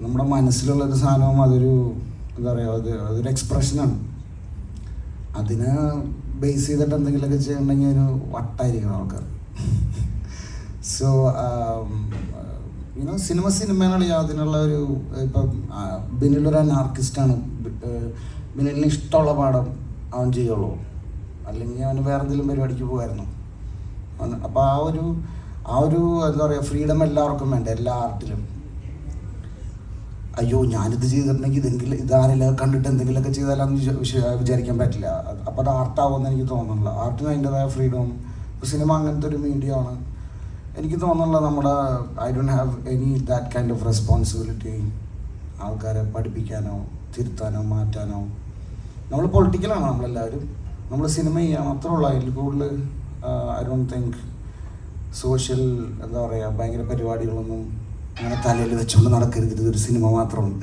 നമ്മുടെ മനസ്സിലുള്ളൊരു സാധനവും അതൊരു എന്താ പറയുക, അതൊരു എക്സ്പ്രഷനാണ്. അതിനെ ബേസ് ചെയ്തിട്ട് എന്തെങ്കിലുമൊക്കെ ചെയ്യണമെങ്കിൽ ഒരു വട്ടായിരിക്കണം ആൾക്കാർ. സോ സിനിമയാണ് അതിനുള്ള ഒരു ഇപ്പം ബിനിലൊരു അനാർക്കിസ്റ്റാണ്. ബിനിലിന് ഇഷ്ടമുള്ള പാഠം അവൻ ചെയ്യുള്ളൂ, അല്ലെങ്കിൽ അവന് വേറെ എന്തെങ്കിലും പരിപാടിക്ക് പോകുമായിരുന്നു. അപ്പോൾ ആ ഒരു എന്താ പറയുക, ഫ്രീഡം എല്ലാവർക്കും വേണ്ട, എല്ലാ ആർട്ടിലും. അയ്യോ ഞാനിത് ചെയ്തിട്ടുണ്ടെങ്കിൽ ഇതാരെല്ലാം കണ്ടിട്ട് എന്തെങ്കിലുമൊക്കെ ചെയ്താലാന്ന് വിചാരിക്കാൻ പറ്റില്ല. അപ്പോൾ അത് ആർട്ടാവുമെന്ന് എനിക്ക് തോന്നുന്നില്ല. ആർട്ടിന് അതിൻ്റെതായ ഫ്രീഡം. ഇപ്പോൾ സിനിമ അങ്ങനത്തെ ഒരു മീഡിയ ആണ്. എനിക്ക് തോന്നുന്നില്ല നമ്മുടെ I don't have any that kind of responsibility ആൾക്കാരെ പഠിപ്പിക്കാനോ തിരുത്താനോ മാറ്റാനോ. നമ്മൾ പൊളിറ്റിക്കലാണ് നമ്മളെല്ലാവരും. നമ്മൾ സിനിമ ചെയ്യണം, അത്രേ ഉള്ളൂ. അതിൽ കൂടുതൽ ഐ ഡോണ്ട് തിങ്ക് സോഷ്യൽ എന്താ പറയുക ഭയങ്കര പരിപാടികളൊന്നും അങ്ങനെ തലയിൽ വെച്ചുകൊണ്ട് നടക്കരുത്. ഇതൊരു സിനിമ മാത്രമാണ്.